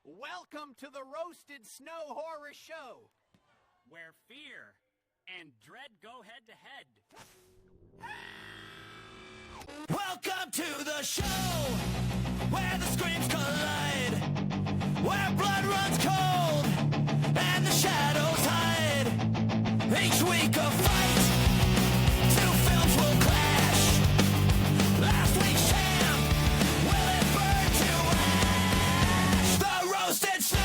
Welcome to the Roasted Snow Horror Show, where fear and dread go head to head. Welcome to the show, where the screams collide, where blood runs cold, and the shadows hide. Each week a fight, two films will clash. Last week's champ, will it burn to ash? The Roasted Snow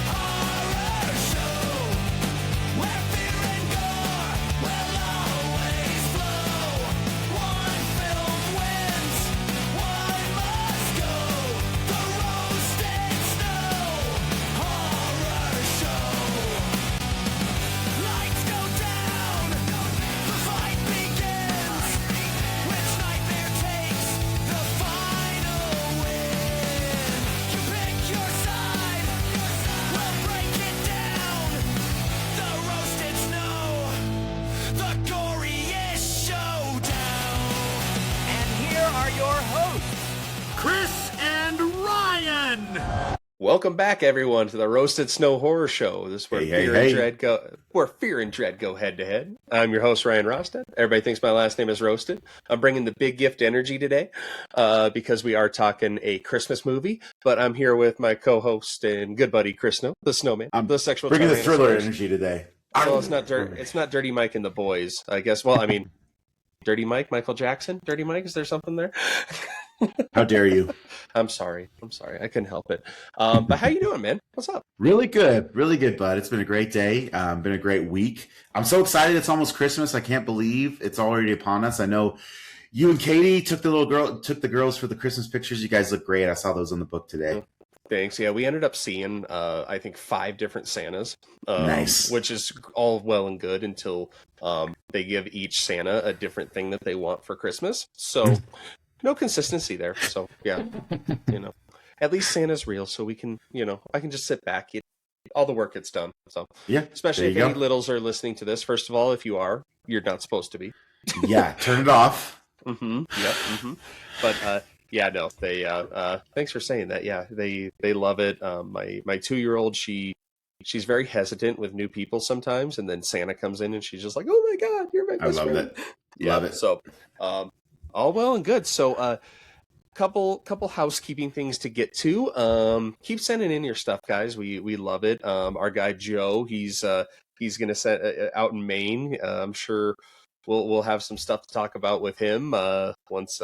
Horror Show, where fear and gore will always flow. One film wins, one must go. The Roasted Snow Horror Show. Lights go down, the fight begins. Which nightmare takes the final win? You pick your side, we'll break it down. The Roasted Snow, the goriest showdown. and here are your hosts. Chris and Ryan! Welcome back, everyone, to the Roasted Snow Horror Show. This is where fear and dread go head to head. I'm your host, Ryan Rostad. Everybody thinks my last name is Roasted. I'm bringing the big gift energy today because we are talking a Christmas movie. But I'm here with my co-host and good buddy, Chris Snow, the Snowman. I'm the sexual bringing the thriller tyrannosaurus. energy today. Well, it's not Dirty Mike and the Boys, I guess. Well, I mean, Dirty Mike, Michael Jackson. Dirty Mike, is there something there? How dare you? I'm sorry. I couldn't help it. But how you doing, man? What's up? Really good, bud. It's been a great day. Been a great week. I'm so excited. It's almost Christmas. I can't believe it's already upon us. I know you and Katie took the girls for the Christmas pictures. You guys look great. I saw those on the book today. Thanks. Yeah, we ended up seeing, I think, 5 different Santas. Nice. Which is all well and good until they give each Santa a different thing that they want for Christmas. So, no consistency there. So, yeah, at least Santa's real, so we can, I can just sit back. All the work gets done. So, Yeah. especially if there you any littles are listening to this. First of all, if you are, you're not supposed to be. go. Yeah. Turn it off. Mm-hmm. Yep. Mm-hmm. But yeah, no, they thanks for saying that. Yeah, they love it. My 2-year-old, she's very hesitant with new people sometimes, and then Santa comes in and she's just like, "Oh my God, you're my best friend." I love it. Yeah, Love it. So, all well and good. So, couple housekeeping things to get to. Keep sending in your stuff, guys. We love it. Our guy Joe, he's gonna send out in Maine. I'm sure we'll have some stuff to talk about with him once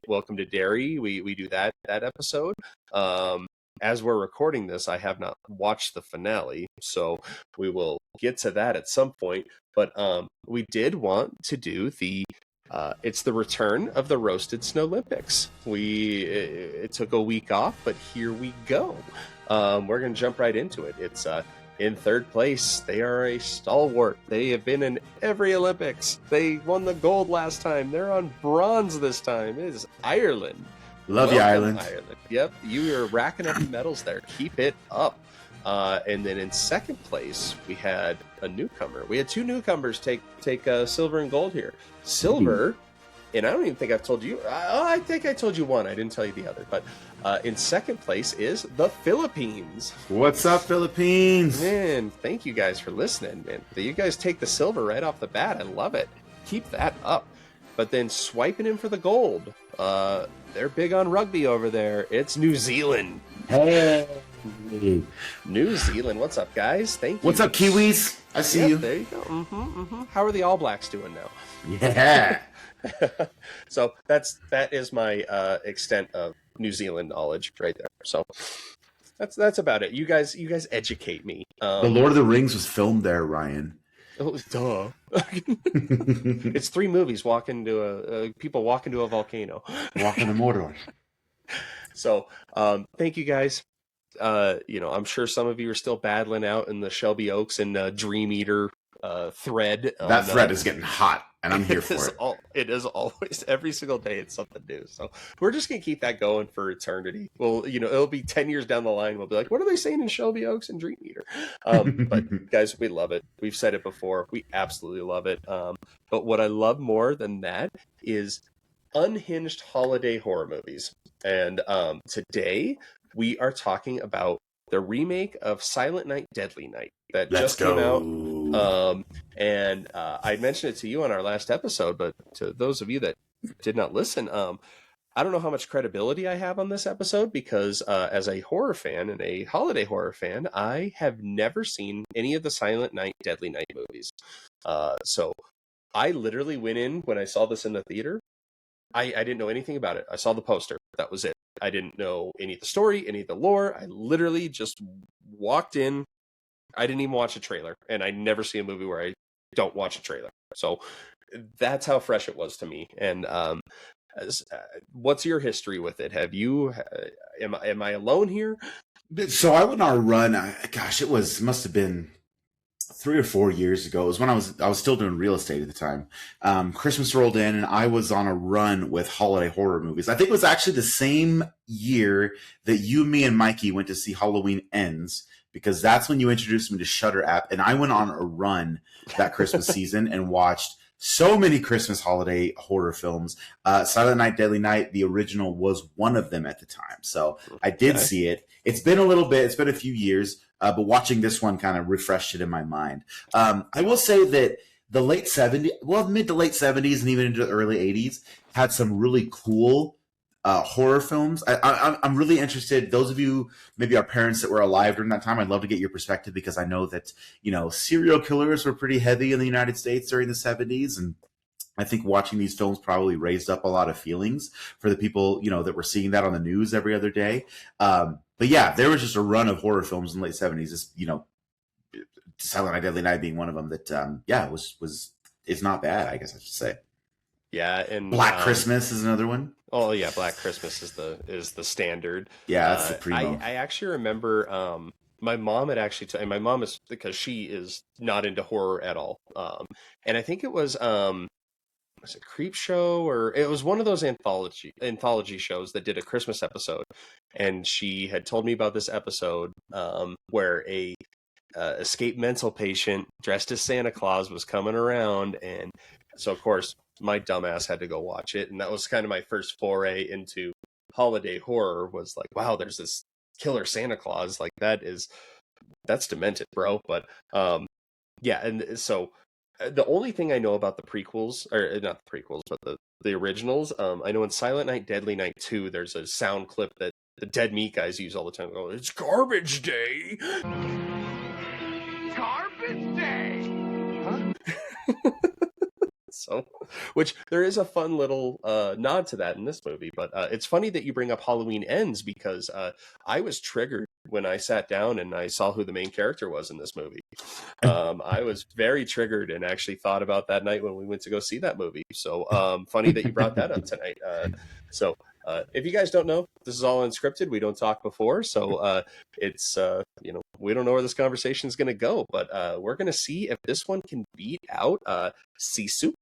Welcome to Derry. We do that episode. As we're recording this, I have not watched the finale, so we will get to that at some point. But we did want to do it's the return of the Roasted Snow Olympics. It took a week off, but here we go. We're gonna jump right into it. It's in third place. They are a stalwart. They have been in every Olympics. They won the gold last time. They're on bronze this time. It is Ireland. Love you, Welcome, Ireland. Yep, you are racking up medals there. Keep it up. And then in second place, we had a newcomer. We had 2 newcomers take silver and gold here. Silver, and I don't even think I've told you. I think I told you one. I didn't tell you the other. But in second place is the Philippines. What's up, Philippines? Man, thank you guys for listening, man. You guys take the silver right off the bat. I love it. Keep that up. But then swiping in for the gold. They're big on rugby over there. It's New Zealand. Hey. New Zealand. What's up, guys? Thank you. What's up, Kiwis? I see you. There you go. How are the All Blacks doing now? Yeah. So that is my extent of New Zealand knowledge right there. So that's about it. You guys educate me. The Lord of the Rings was filmed there, Ryan. Oh, duh. It's 3 movies. People walk into a volcano. Walking to Mordor. So thank you guys. I'm sure some of you are still battling out in the Shelby Oaks and Dream Eater thread. That thread is getting hot, and I'm here for it. It is always, every single day, it's something new. So we're just going to keep that going for eternity. Well, it'll be 10 years down the line. We'll be like, what are they saying in Shelby Oaks and Dream Eater? But guys, we love it. We've said it before. We absolutely love it. But what I love more than that is unhinged holiday horror movies. And today We are talking about the remake of Silent Night, Deadly Night that Let's just came out. go. I mentioned it to you on our last episode, but to those of you that did not listen, I don't know how much credibility I have on this episode because as a horror fan and a holiday horror fan, I have never seen any of the Silent Night, Deadly Night movies. So I literally went in when I saw this in the theater. I didn't know anything about it. I saw the poster. That was it. I didn't know any of the story, any of the lore. I literally just walked in. I didn't even watch a trailer, and I never see a movie where I don't watch a trailer. So that's how fresh it was to me. And what's your history with it? Have you? Am I alone here? So I went on a run. Gosh, must have been 3 or 4 years ago. It was when I was still doing real estate at the time. Christmas rolled in, and I was on a run with holiday horror movies. I think it was actually the same year that you, me, and Mikey went to see Halloween Ends, because that's when you introduced me to Shudder app, and I went on a run that Christmas season and watched so many Christmas holiday horror films. Silent Night, Deadly Night, the original, was one of them at the time. So I did see it. It's been a little bit. It's been a few years. But watching this one kind of refreshed it in my mind. I will say that the late 70s, mid to late 70s and even into the early 80s had some really cool horror films. I'm really interested. Those of you, maybe our parents that were alive during that time, I'd love to get your perspective, because I know that, serial killers were pretty heavy in the United States during the 70s. And I think watching these films probably raised up a lot of feelings for the people, that were seeing that on the news every other day. But yeah, there was just a run of horror films in the late 70s. Silent Night, Deadly Night being one of them that, is not bad, I guess I should say. Yeah, and Black Christmas is another one. Oh yeah, Black Christmas is the standard. Yeah, that's the primo. I actually remember my mom had actually and my mom is, because she is not into horror at all. And I think it was it Creep Show, or it was one of those anthology shows that did a Christmas episode, and she had told me about this episode where a escaped mental patient dressed as Santa Claus was coming around, and so of course my dumbass had to go watch it, and that was kind of my first foray into holiday horror. Was like, wow, there's this killer Santa Claus, like that's demented, bro. But yeah, and so the only thing I know about the prequels, or not the prequels, but the originals, I know in Silent Night, Deadly Night 2, there's a sound clip that the Dead Meat guys use all the time. Oh, it's garbage day. Garbage day! Huh? So, which there is a fun little nod to that in this movie. But it's funny that you bring up Halloween Ends, because I was triggered when I sat down and I saw who the main character was in this movie. I was very triggered and actually thought about that night when we went to go see that movie. So funny that you brought that up tonight. So if you guys don't know, this is all unscripted. We don't talk before. So it's, we don't know where this conversation is going to go. But we're going to see if this one can beat out Sisu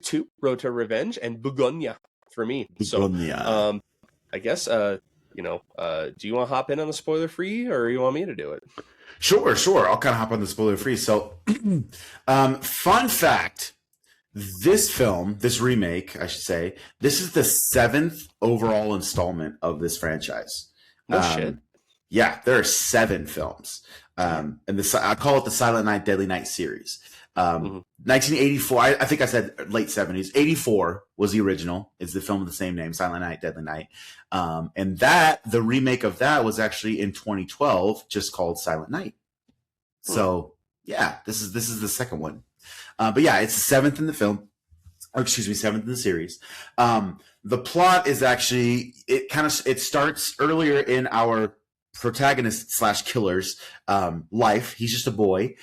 2, Road to Revenge, and Bugonia for me. Bugonia. So I guess, do you want to hop in on the spoiler free, or you want me to do it? Sure. I'll kind of hop on the spoiler free. So, fun fact, this film, this remake, I should say, this is the 7th overall installment of this franchise. No shit. Yeah, there are 7 films. And I call it the Silent Night, Deadly Night series. 1984, I think I said late 70s. 84 was the original. It's the film of the same name, Silent Night, Deadly Night. And the remake of that was actually in 2012, just called Silent Night. So yeah, this is the second one. But yeah, it's the 7th in the film. Or excuse me, 7th in the series. The plot is actually, it starts earlier in our protagonist / killer's life. He's just a boy.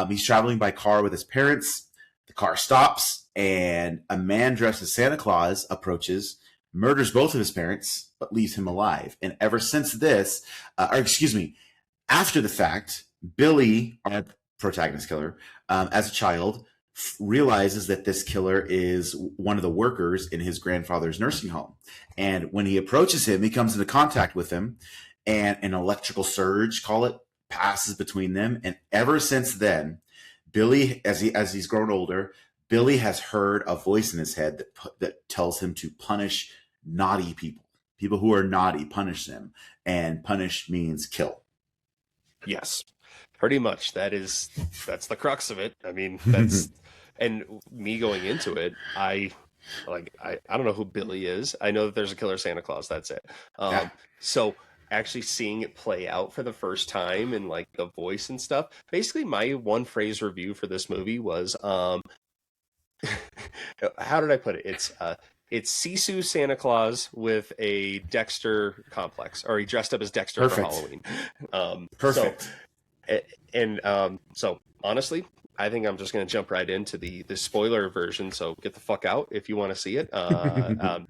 He's traveling by car with his parents. The car stops, and a man dressed as Santa Claus approaches, murders both of his parents, but leaves him alive. And ever since this, after the fact, Billy, our protagonist killer, as a child, realizes that this killer is one of the workers in his grandfather's nursing home. And when he approaches him, he comes into contact with him, and an electrical surge, call it, passes between them. And ever since then, Billy, as he's grown older, Billy has heard a voice in his head that tells him to punish naughty people. People who are naughty, punish them, and punish means kill. Yes, pretty much. That's the crux of it. I mean, that's and me going into it, I don't know who Billy is. I know that there's a killer Santa Claus. That's it. Yeah. So actually seeing it play out for the first time and like the voice and stuff. Basically, my one phrase review for this movie was, how did I put it? It's Sisu Santa Claus with a Dexter complex, or he dressed up as Dexter Perfect. for Halloween. Perfect. So honestly, I think I'm just going to jump right into the spoiler version. So get the fuck out if you want to see it, or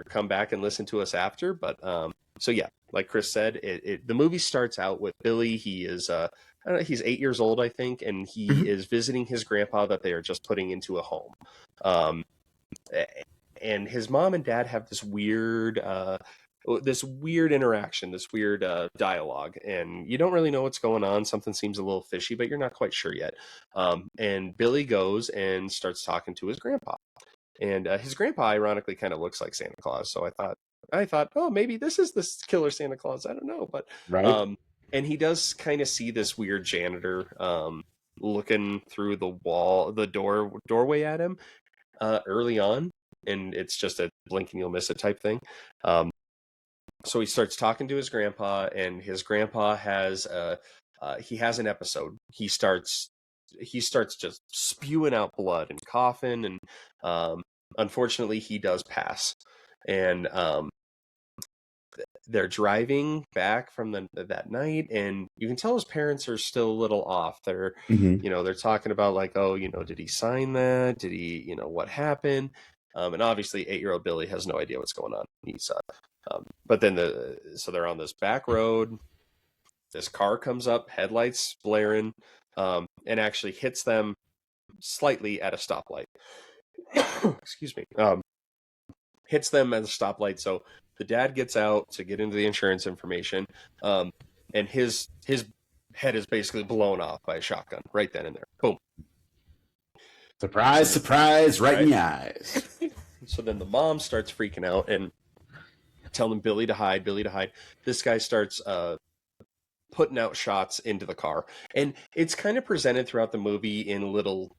come back and listen to us after. But so yeah, like Kris said, the movie starts out with Billy. He is I don't know, he's 8 years old, I think, and he is visiting his grandpa that they are just putting into a home. And his mom and dad have this weird interaction, this weird dialogue, and you don't really know what's going on. Something seems a little fishy, but you're not quite sure yet. And Billy goes and starts talking to his grandpa, and his grandpa ironically kind of looks like Santa Claus. So I thought, oh, maybe this is the killer Santa Claus. I don't know, but Right. and he does kind of see this weird janitor looking through the doorway at him early on, and it's just a blink and you'll miss it type thing. So he starts talking to his grandpa, and his grandpa has he has an episode. He starts just spewing out blood and coughing, and unfortunately he does pass. And they're driving back from that night, and you can tell his parents are still a little off. They're they're talking about like, oh, did he sign that? Did he, what happened? And obviously 8-year-old Billy has no idea what's going on. He's but then so they're on this back road. This car comes up, headlights blaring, and actually hits them slightly at a stoplight. Excuse me. Hits them at a stoplight. So the dad gets out to get into the insurance information, and his head is basically blown off by a shotgun right then and there. Boom. Surprise, surprise, right in the eyes. So then the mom starts freaking out and telling Billy to hide. This guy starts putting out shots into the car. And it's kind of presented throughout the movie in little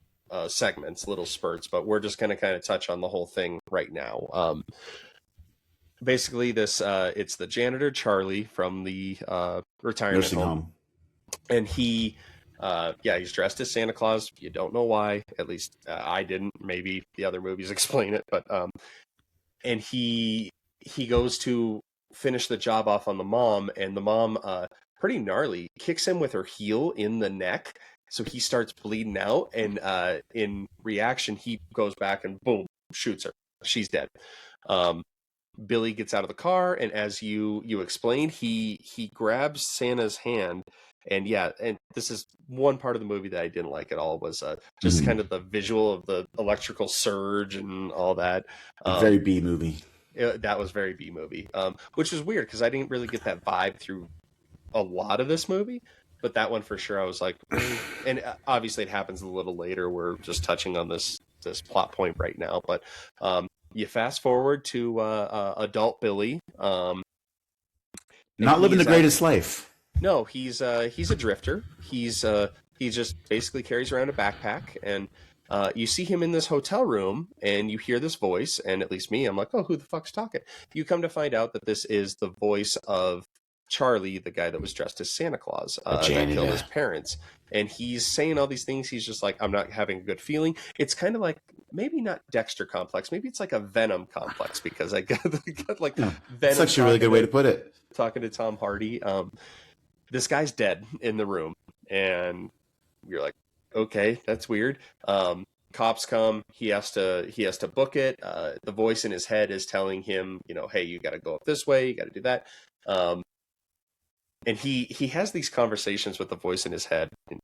segments, little spurts, but we're just going to kind of touch on the whole thing right now. Basically, it's the janitor, Charlie, from the retirement Nursing home. And he's dressed as Santa Claus. You don't know why. At least I didn't. Maybe the other movies explain it. But and he goes to finish the job off on the mom, and the mom, pretty gnarly, kicks him with her heel in the neck. So he starts bleeding out, and in reaction, he goes back and boom, shoots her. She's dead. Billy gets out of the car, and as you explained, he grabs Santa's hand. And and this is one part of the movie that I didn't like at all, was just kind of the visual of the electrical surge and all that. Very B movie. That was very B movie, which was weird because I didn't really get that vibe through a lot of this movie. But that one for sure, I was like, and obviously it happens a little later. We're just touching on this plot point right now. But you fast forward to adult Billy. Not living the greatest life. No, he's a drifter. He just basically carries around a backpack, and you see him in this hotel room, and you hear this voice, and at least me, I'm like, oh, who the fuck's talking? You come to find out that this is the voice of Charlie, the guy that was dressed as Santa Claus, that killed his parents. And he's saying all these things. He's just like, I'm not having a good feeling. It's kind of like, maybe not Dexter complex. Maybe it's like a Venom complex, because I got like Venom. That's actually a really good way to put it. Talking to Tom Hardy. This guy's dead in the room, and you're like, okay, that's weird. Cops come. He has to book it. The voice in his head is telling him, hey, you got to go up this way. You got to do that. And he has these conversations with the voice in his head, and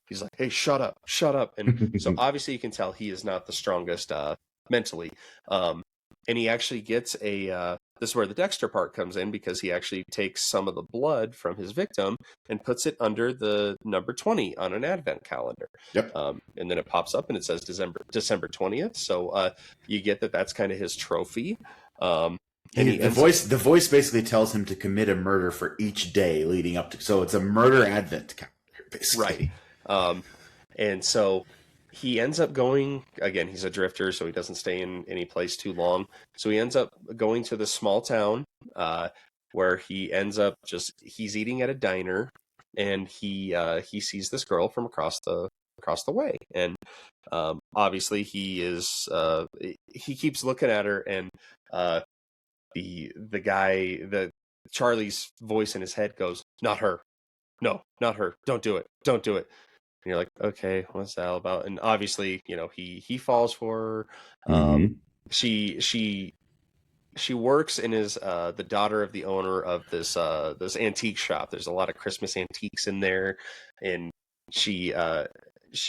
he's like, hey, shut up. And so obviously you can tell he is not the strongest mentally. And he actually gets this is where the Dexter part comes in, because he actually takes some of the blood from his victim and puts it under the number 20 on an advent calendar. Yep. And then it pops up and it says December 20th. So you get that's kind of his trophy. And the voice basically tells him to commit a murder for each day leading up to. So it's a murder advent calendar, basically. Right. And so he ends up going again. He's a drifter, so he doesn't stay in any place too long. So he ends up going to this small town where he ends up he's eating at a diner, and he sees this girl from across the way, and obviously he keeps looking at her, and the guy, Charlie's voice in his head goes, "Not her, no, not her, don't do it, don't do it." And you're like, okay, what's that all about? And obviously, he falls for her. She works and is the daughter of the owner of this antique shop. There's a lot of Christmas antiques in there, and she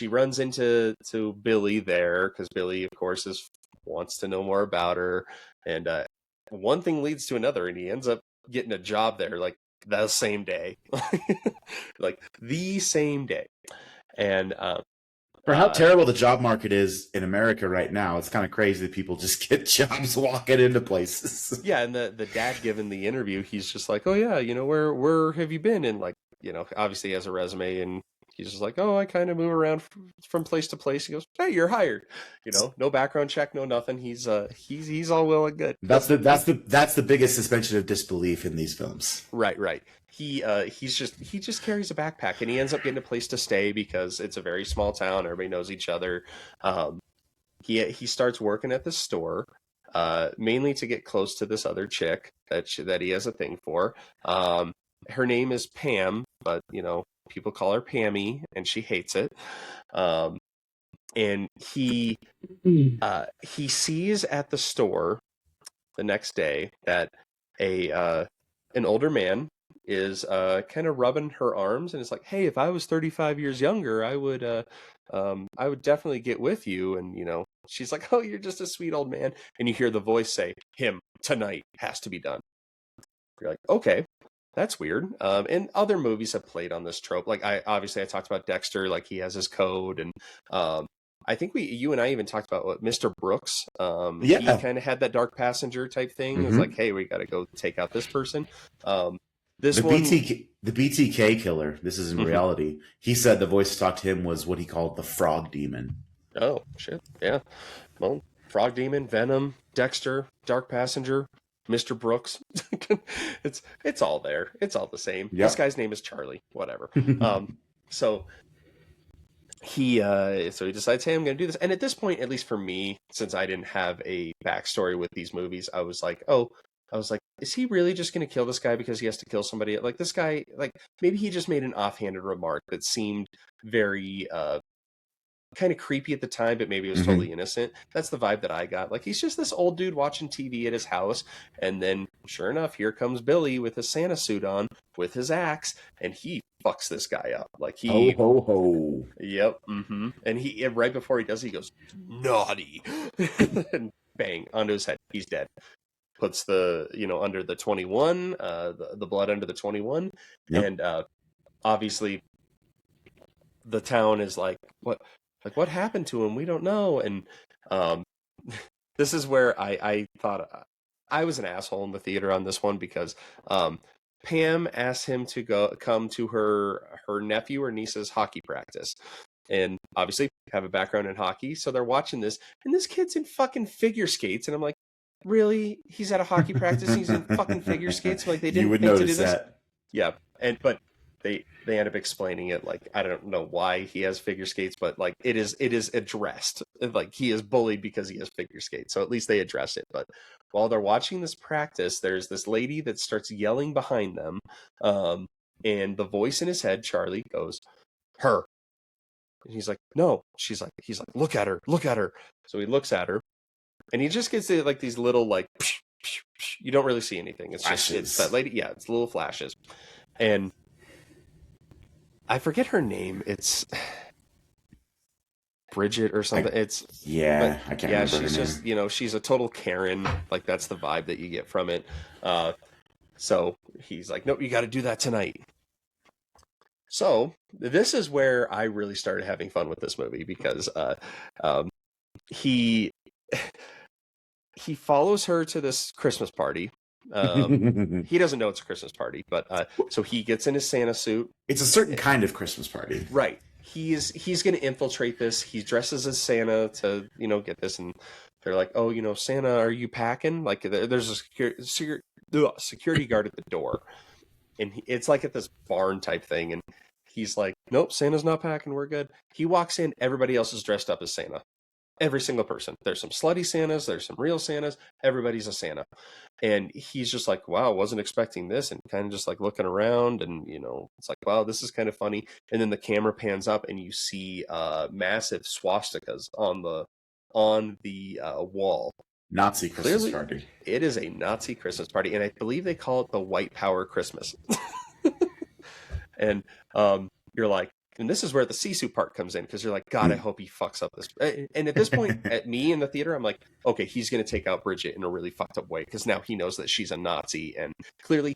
runs into Billy there because Billy, of course, wants to know more about her, and one thing leads to another, and he ends up getting a job there like the same day, like the same day. And for how terrible the job market is in America right now, it's kind of crazy that people just get jobs walking into places. Yeah, and the dad giving the interview, he's just like, "Oh yeah, where have you been?" And like, obviously he has a resume, and he's just like, "Oh, I kind of move around from place to place." He goes, "Hey, you're hired." No background check, no nothing. He's all well and good. That's the biggest suspension of disbelief in these films. Right. He just carries a backpack, and he ends up getting a place to stay because it's a very small town. Everybody knows each other. He starts working at the store, mainly to get close to this other chick that he has a thing for. Her name is Pam, but people call her Pammy, and she hates it. And he sees at the store the next day that an older man is kind of rubbing her arms, and it's like, "Hey, if I was 35 years younger, I would definitely get with you." And she's like, "Oh, you're just a sweet old man." And you hear the voice say, "Him tonight has to be done." You're like, okay, that's weird. And other movies have played on this trope. Like I talked about Dexter, like he has his code, and I think you and I even talked about what Mr. Brooks. He kind of had that dark passenger type thing. It's like, hey, we got to go take out this person. The BTK killer. This is in reality. He said the voice that talked to him was what he called the frog demon. Oh shit! Yeah, well, frog demon, Venom, Dexter, dark passenger, Mr. Brooks. it's all there. It's all the same. Yep. This guy's name is Charlie. Whatever. So he decides, hey, I'm going to do this. And at this point, at least for me, since I didn't have a backstory with these movies, I was like, is he really just going to kill this guy because he has to kill somebody? Like this guy, like maybe he just made an offhanded remark that seemed very kind of creepy at the time, but maybe it was totally innocent. That's the vibe that I got. Like he's just this old dude watching TV at his house, and then sure enough, here comes Billy with his Santa suit on, with his axe, and he fucks this guy up. Like he ho ho ho. Yep. And he right before he does, he goes naughty, and bang onto his head. He's dead. Puts the under the 21, the blood under the 21, and obviously the town is like, what happened to him? We don't know. And this is where I thought I was an asshole in the theater on this one, because Pam asked him to come to her nephew or niece's hockey practice, and obviously have a background in hockey, so they're watching this, and this kid's in fucking figure skates, and I'm like, really? He's at a hockey practice and he's in fucking figure skates? Like they didn't you would think notice to do this? that. Yeah, but they end up explaining it, like I don't know why he has figure skates, but like it is addressed, like he is bullied because he has figure skates, so at least they address it. But while they're watching this practice, there's this lady that starts yelling behind them, and the voice in his head, Charlie, goes, "Her." And he's like, "No." He's like, look at her. So he looks at her, and he just gets like these little like psh, psh, psh. You don't really see anything. It's flashes. It's that lady. Yeah, it's little flashes. And I forget her name. It's Bridget or something. I can't remember. She's just she's a total Karen. Like that's the vibe that you get from it. So he's like, "Nope, you got to do that tonight." So this is where I really started having fun with this movie, because he follows her to this Christmas party. He doesn't know it's a Christmas party, but so he gets in his Santa suit. It's a certain kind of Christmas party. Right. He's going to infiltrate this. He dresses as Santa to, get this. And they're like, oh, Santa, are you packing? Like, there's a security guard at the door. And it's like at this barn type thing. And he's like, nope, Santa's not packing. We're good. He walks in. Everybody else is dressed up as Santa. Every single person. There's some slutty Santas. There's some real Santas. Everybody's a Santa. And he's just like, wow, wasn't expecting this. And kind of just like looking around. And, it's like, wow, this is kind of funny. And then the camera pans up and you see massive swastikas on the wall. Nazi Christmas party. It is a Nazi Christmas party. And I believe they call it the White Power Christmas. And you're like, and this is where the Sisu part comes in, because you're like, God, I hope he fucks up this. And at this point, at me in the theater, I'm like, okay, he's going to take out Bridget in a really fucked up way, because now he knows that she's a Nazi. And clearly,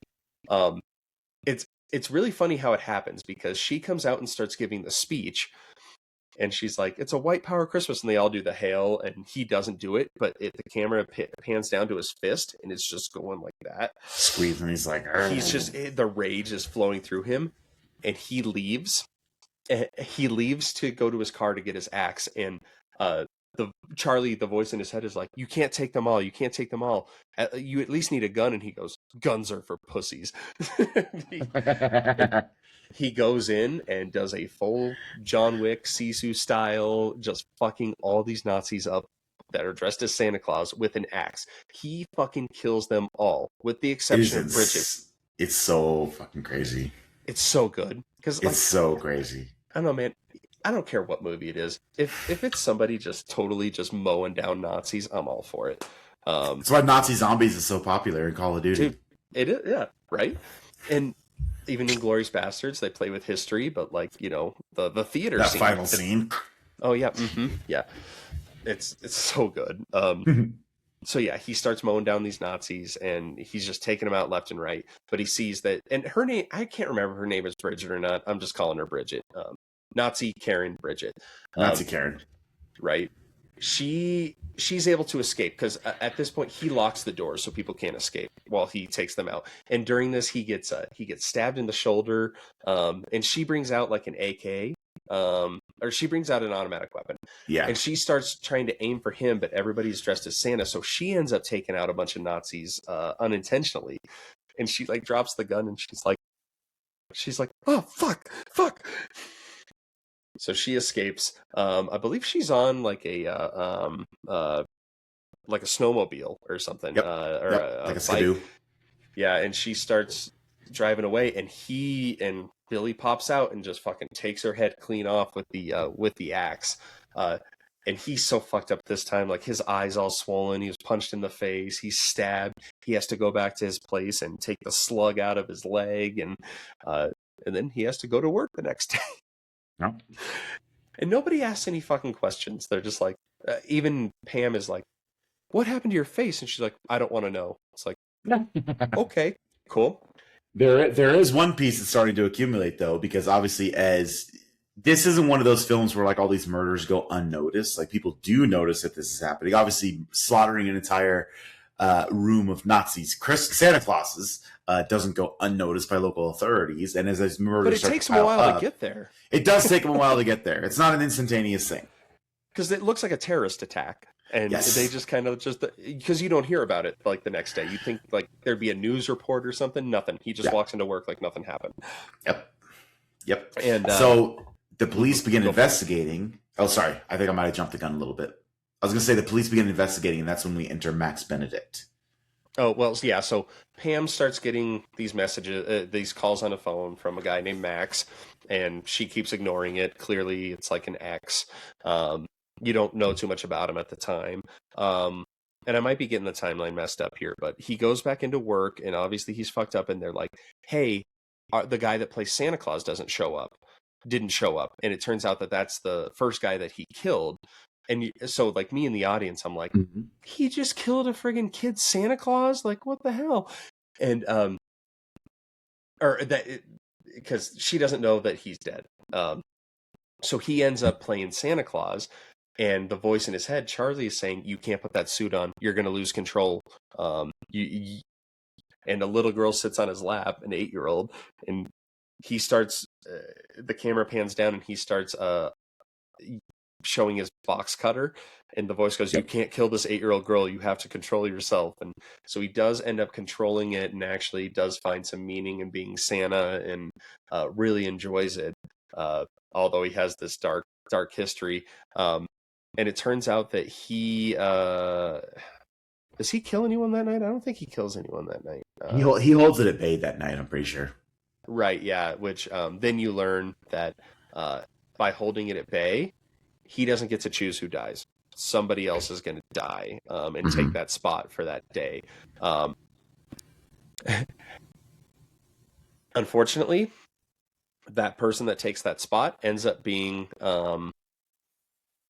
it's really funny how it happens, because she comes out and starts giving the speech, and she's like, it's a white power Christmas, and they all do the hail, and he doesn't do it, but the camera pans down to his fist, and it's just going like that. Squeezing, he's like, argh. He's just, the rage is flowing through him, and he leaves. He leaves to go to his car to get his axe, and Charlie, the voice in his head, is like, you can't take them all. You can't take them all. You at least need a gun. And he goes, guns are for pussies. He goes in and does a full John Wick Sisu style, just fucking all these Nazis up that are dressed as Santa Claus with an axe. He fucking kills them all, with the exception of Bridget. It's so fucking crazy. It's so good. It's so crazy. I don't know, man. I don't care what movie it is. If it's somebody just totally just mowing down Nazis, I'm all for it. That's why Nazi Zombies is so popular in Call of Duty. Dude, it is, yeah, right? And even in Glorious Bastards, they play with history, but like, the theater that scene. final scene. Oh, yeah. Mm-hmm, yeah. It's so good. So yeah, he starts mowing down these Nazis, and he's just taking them out left and right. But he sees that, and her name, I can't remember if her name is Bridget or not. I'm just calling her Bridget. Nazi Karen Bridget. Nazi Karen. Right. She's able to escape, because at this point he locks the doors so people can't escape while he takes them out. And during this, he gets stabbed in the shoulder. And she brings out like an AK. Or she brings out an automatic weapon. Yeah. And she starts trying to aim for him, but everybody's dressed as Santa. So she ends up taking out a bunch of Nazis unintentionally. And she like drops the gun, and she's like, oh, fuck. So she escapes. I believe she's on like a snowmobile or something. Yep. Or like a bike. Skidoo. Yeah. And she starts driving away, and Billy pops out and just fucking takes her head clean off with the axe. And he's so fucked up this time. Like, his eyes all swollen. He was punched in the face. He's stabbed. He has to go back to his place and take the slug out of his leg. And then he has to go to work the next day. No. And nobody asks any fucking questions. They're just like, even Pam is like, what happened to your face? And she's like, I don't want to know. It's like, okay, cool. There is one piece that's starting to accumulate, though, because obviously, as this isn't one of those films where like all these murders go unnoticed. Like, people do notice that this is happening. Obviously, slaughtering an entire room of Nazis, Santa Clauses, doesn't go unnoticed by local authorities. And as these murders, but it takes them a while to get there. It does take them a while to get there. It's not an instantaneous thing, because it looks like a terrorist attack. And yes. They just kind of because you don't hear about it like the next day. You think like there'd be a news report or something. Nothing. He just walks into work like nothing happened. Yep. And so the police begin investigating. Oh, sorry. I think I might have jumped the gun a little bit. I was going to say the police begin investigating, and that's when we enter Max Benedict. Oh, well, yeah. So Pam starts getting these messages, these calls on the phone from a guy named Max, and she keeps ignoring it. Clearly, it's like an ex. You don't know too much about him at the time. And I might be getting the timeline messed up here, but he goes back into work, and obviously he's fucked up, and they're like, hey, the guy that plays Santa Claus didn't show up. And it turns out that that's the first guy that he killed. And so, like, me in the audience, I'm like, he just killed a friggin' kid Santa Claus? Like, what the hell? And, because she doesn't know that he's dead. So he ends up playing Santa Claus. And the voice in his head, Charlie, is saying, "You can't put that suit on. You're going to lose control." And a little girl sits on his lap, an 8-year-old, and he starts. The camera pans down, and he starts showing his box cutter, and the voice goes, "You can't kill this 8-year-old girl. You have to control yourself." And so he does end up controlling it, and actually does find some meaning in being Santa, and really enjoys it. Although he has this dark history. And it turns out that he does he kill anyone that night? I don't think he kills anyone that night. He holds it at bay that night, I'm pretty sure. Right, yeah. Which then you learn that by holding it at bay, he doesn't get to choose who dies. Somebody else is going to die and take that spot for that day. Unfortunately, that person that takes that spot ends up being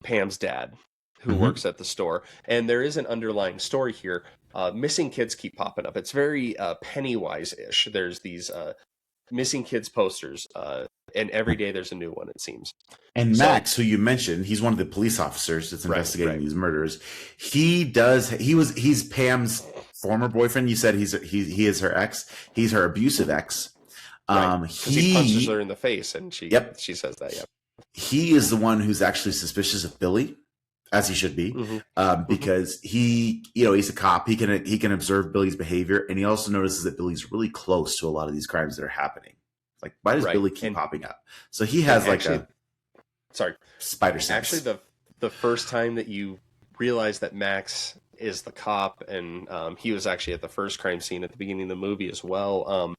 Pam's dad, who works at the store. And there is an underlying story here. Missing kids keep popping up. It's very Pennywise-ish. There's these missing kids posters, and every day there's a new one, it seems. And Max, who you mentioned, he's one of the police officers that's investigating these murders. He's Pam's former boyfriend. You said he is her ex. He's her abusive ex. He punches her in the face, and she says that. Yep. He is the one who's actually suspicious of Billy, as he should be, because he's a cop. He can observe Billy's behavior, and he also notices that Billy's really close to a lot of these crimes that are happening. Like, why does Billy keep popping up? So he has spider sense. Actually, the first time that you realize that Max is the cop, and he was actually at the first crime scene at the beginning of the movie as well.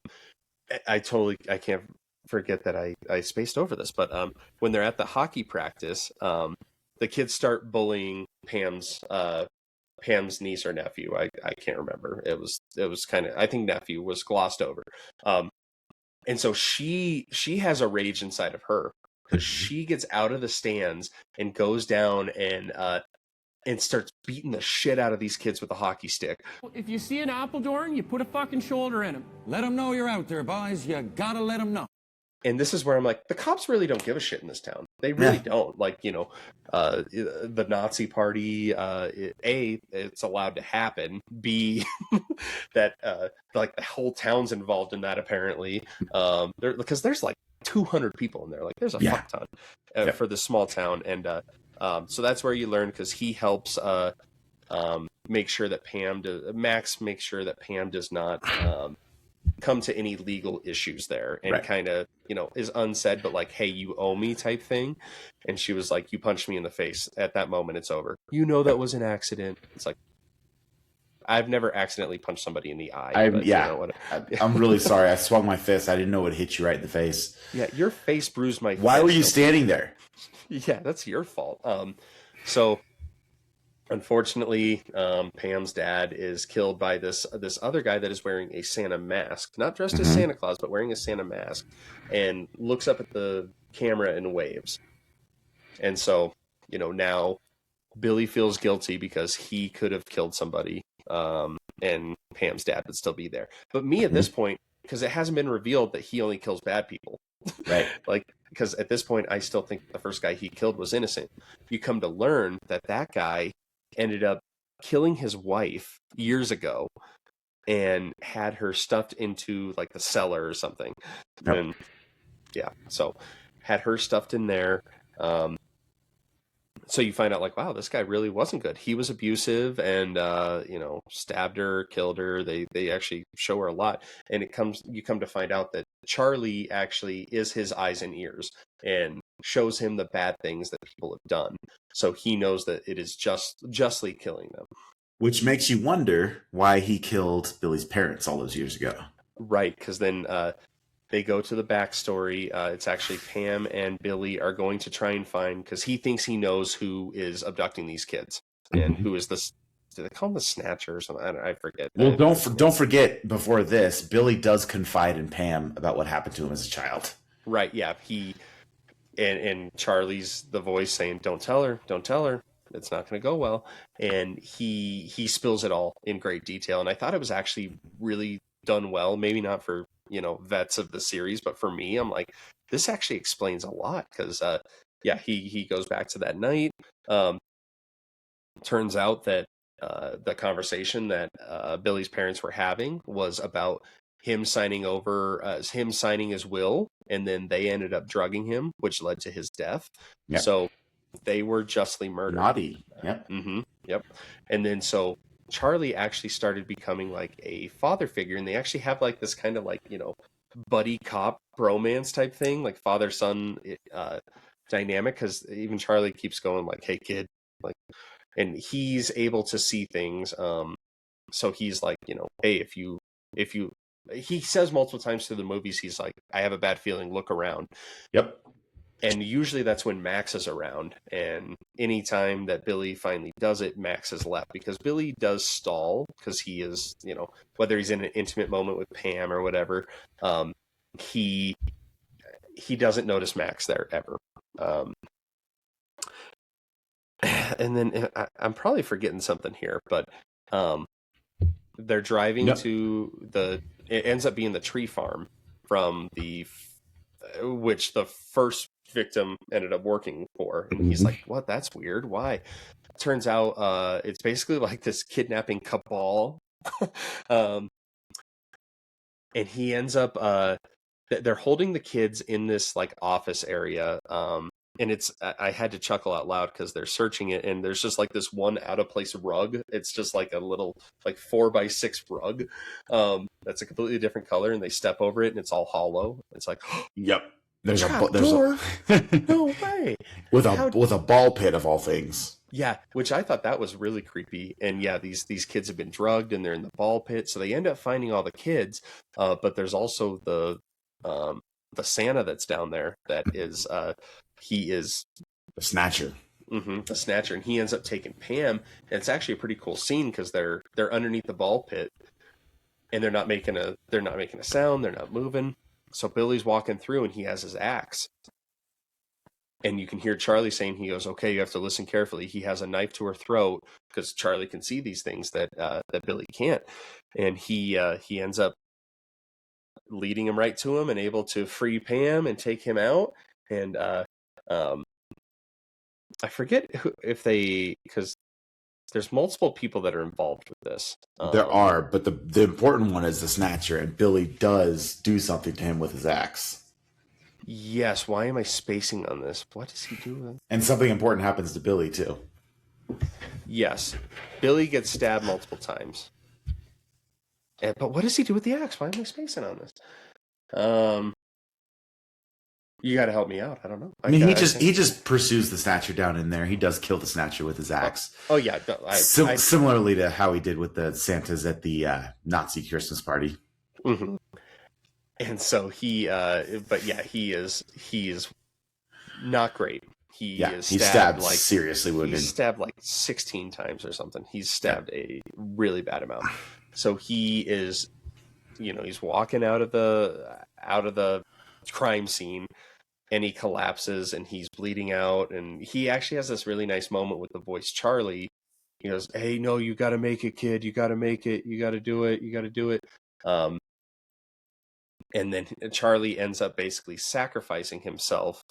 I can't forget that I spaced over this, but when they're at the hockey practice, the kids start bullying Pam's niece or nephew. I can't remember. It was kind of, I think nephew was glossed over. And so she has a rage inside of her, because she gets out of the stands and goes down and starts beating the shit out of these kids with a hockey stick. If you see an Appledorn, you put a fucking shoulder in him. Let them know you're out there, boys. You gotta let them know. And this is where I'm like, the cops really don't give a shit in this town. They really don't. Like, the Nazi party, A, it's allowed to happen. B, that like the whole town's involved in that apparently. Because there's like 200 people in there. Like, there's a fuck ton for this small town. And so that's where you learn, because he helps make sure that Max makes sure that Pam does not come to any legal issues there, and kind of, is unsaid, but like, hey, you owe me type thing. And she was like, you punched me in the face. At that moment, it's over. That was an accident. It's like, I've never accidentally punched somebody in the eye. I'm really sorry. I swung my fist. I didn't know it hit you right in the face. Yeah, your face bruised my Why were you standing there? Yeah, that's your fault. So unfortunately, Pam's dad is killed by this other guy that is wearing a Santa mask, not dressed as Santa Claus, but wearing a Santa mask, and looks up at the camera and waves. And so, now Billy feels guilty because he could have killed somebody, and Pam's dad would still be there. But me at this point, because it hasn't been revealed that he only kills bad people. Right. Like, because at this point, I still think the first guy he killed was innocent. You come to learn that guy ended up killing his wife years ago and had her stuffed into like the cellar or something. Yep. And so had her stuffed in there. So you find out, like, wow, this guy really wasn't good. He was abusive and, stabbed her, killed her. They actually show her a lot. And you come to find out that Charlie actually is his eyes and ears and shows him the bad things that people have done. So he knows that it is justly killing them. Which makes you wonder why he killed Billy's parents all those years ago. Right, because then they go to the backstory. It's actually Pam and Billy are going to try and find, because he thinks he knows who is abducting these kids and who is this. Do they call him the Snatcher or something? I forget. Well, don't forget, before this, Billy does confide in Pam about what happened to him as a child. Right. Yeah. He and Charlie's the voice saying, "Don't tell her. Don't tell her. It's not going to go well." And he spills it all in great detail. And I thought it was actually really done well. Maybe not for vets of the series, but for me, I'm like, this actually explains a lot, because yeah, he goes back to that night. Turns out that the conversation that Billy's parents were having was about him signing his will, and then they ended up drugging him, which led to his death. Yep. So they were justly murdered. Naughty. Yep. Yep. And then so Charlie actually started becoming like a father figure, and they actually have like this kind of like, buddy cop bromance type thing, like father son dynamic, because even Charlie keeps going like, "Hey kid," like, and he's able to see things. So he's like, hey, if you, he says multiple times through the movies, he's like, "I have a bad feeling, look around." Yep. And usually that's when Max is around. And anytime that Billy finally does it, Max has left, because Billy does stall, because he is, whether he's in an intimate moment with Pam or whatever, he doesn't notice Max there ever. And then I'm probably forgetting something here, but they're driving to it ends up being the tree farm from which the first victim ended up working for. And he's like, "What? That's weird. Why?" Turns out it's basically like this kidnapping cabal. And he ends up they're holding the kids in this like office area, and I had to chuckle out loud because they're searching it, and there's just like this one out of place rug. It's just like a little like 4x6 rug that's a completely different color, and they step over it and it's all hollow. It's like, yep. There's door. No way. with a ball pit of all things. Yeah, which I thought that was really creepy. And yeah, these kids have been drugged and they're in the ball pit, so they end up finding all the kids. But there's also the Santa that's down there that is he is the Snatcher. The Snatcher, and he ends up taking Pam. And it's actually a pretty cool scene because they're underneath the ball pit, and they're not making a sound, they're not moving. So Billy's walking through and he has his axe. And you can hear Charlie saying, he goes, "Okay, you have to listen carefully." He has a knife to her throat because Charlie can see these things that Billy can't. And he ends up leading him right to him and able to free Pam and take him out. And I forget because there's multiple people that are involved with this. There are, but the important one is the Snatcher, and Billy does do something to him with his axe. Yes. Why am I spacing on this? What does he do? And something important happens to Billy too. Yes. Billy gets stabbed multiple times. But what does he do with the axe? Why am I spacing on this? You got to help me out. I don't know. He just pursues the Snatcher down in there. He does kill the Snatcher with his axe. Oh yeah. Similarly to how he did with the Santas at the Nazi Christmas party. Mm-hmm. And so he is not great. He's stabbed like seriously wounded. He's stabbed like 16 times or something. He's stabbed a really bad amount. So he is, he's walking out of the crime scene, and he collapses and he's bleeding out. And he actually has this really nice moment with the voice Charlie. He goes, "Hey, no, you got to make it, kid. You got to make it. You got to do it. You got to do it." And then Charlie ends up basically sacrificing himself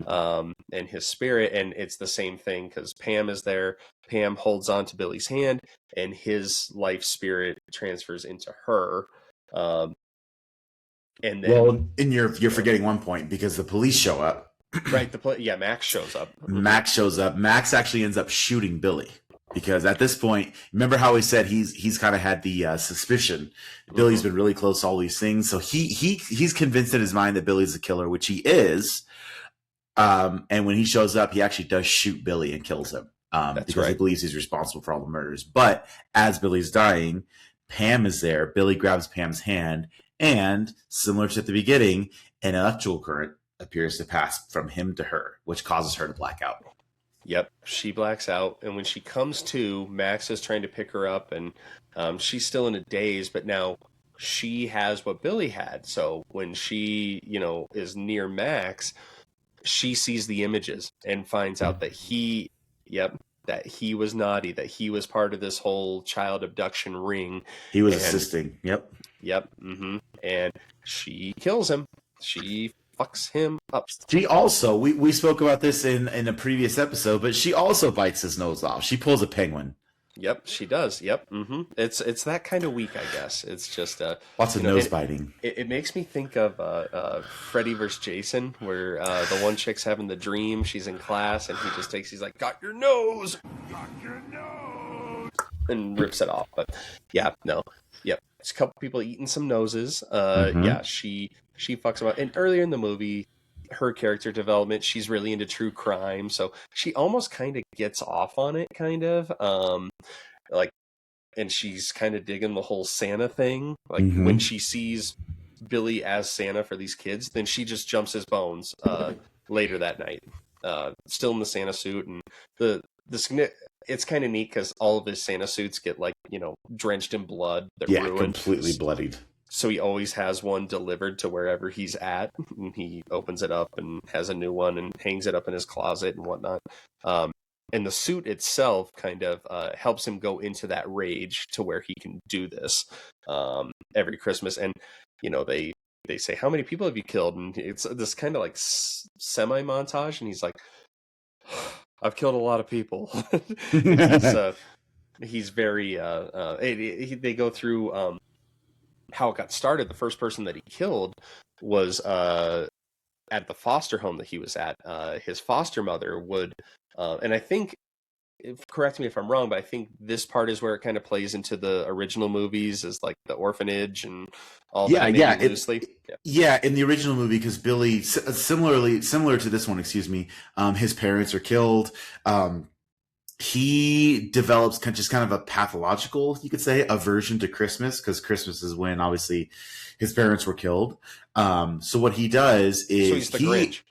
and his spirit. And it's the same thing because Pam is there. Pam holds on to Billy's hand, and his life spirit transfers into her. And then, you're forgetting one point because the police show up. Right. Max shows up. Max shows up. Max actually ends up shooting Billy. Because at this point, remember how we said he's kind of had the suspicion. Billy's been really close to all these things, so he's convinced in his mind that Billy's the killer, which he is. And when he shows up, he actually does shoot Billy and kills him because he believes he's responsible for all the murders. But as Billy's dying, Pam is there. Billy grabs Pam's hand, and similar to the beginning, an electrical current appears to pass from him to her, which causes her to black out. Yep, she blacks out, and when she comes to, Max is trying to pick her up, and she's still in a daze, but now she has what Billy had. So when she, is near Max, she sees the images and finds out that he was naughty, that he was part of this whole child abduction ring. He was assisting. Yep. Mm-hmm. And she kills him. She fucks him up. She also, we spoke about this in a previous episode, but she also bites his nose off. She pulls a penguin. Yep, she does. Yep. It's that kind of week, I guess. It's just lots of nose biting. It makes me think of Freddy vs. Jason, where the one chick's having the dream. She's in class, and he's like, "Got your nose, and rips it off. But yeah, no, yep. It's a couple people eating some noses. Yeah, she fucks him up. And earlier in the movie, her character development, she's really into true crime, so she almost kind of gets off on it, kind of like, and she's kind of digging the whole Santa thing. Like when she sees Billy as Santa for these kids, then she just jumps his bones later that night, still in the Santa suit. And it's kind of neat because all of his Santa suits get, like, drenched in blood. They're ruined, completely bloodied. So he always has one delivered to wherever he's at, and he opens it up and has a new one and hangs it up in his closet and whatnot. And the suit itself kind of helps him go into that rage to where he can do this every Christmas. And, they say, "How many people have you killed?" And it's this kind of like semi-montage, and he's like, "I've killed a lot of people." He's very, they go through how it got started. The first person that he killed was at the foster home that he was at. His foster mother would, and I think, correct me if I'm wrong, but I think this part is where it kind of plays into the original movies, as like the orphanage and all that. Loosely. Yeah, in the original movie, because Billy, similar to this one, his parents are killed. He develops kind of a pathological, you could say, aversion to Christmas, because Christmas is when obviously his parents were killed. So what he does is he's the Grinch.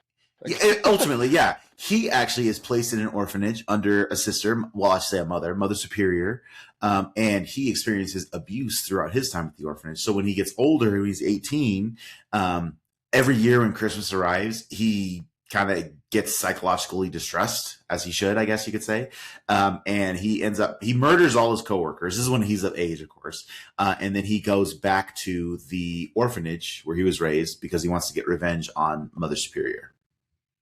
Ultimately, yeah. He actually is placed in an orphanage under a sister, well, I should say a mother superior, and he experiences abuse throughout his time at the orphanage. So when he gets older, when he's 18, every year when Christmas arrives, he kind of gets psychologically distressed, as he should, I guess you could say. And he murders all his coworkers. This is when he's of age, of course. And then he goes back to the orphanage where he was raised because he wants to get revenge on Mother Superior.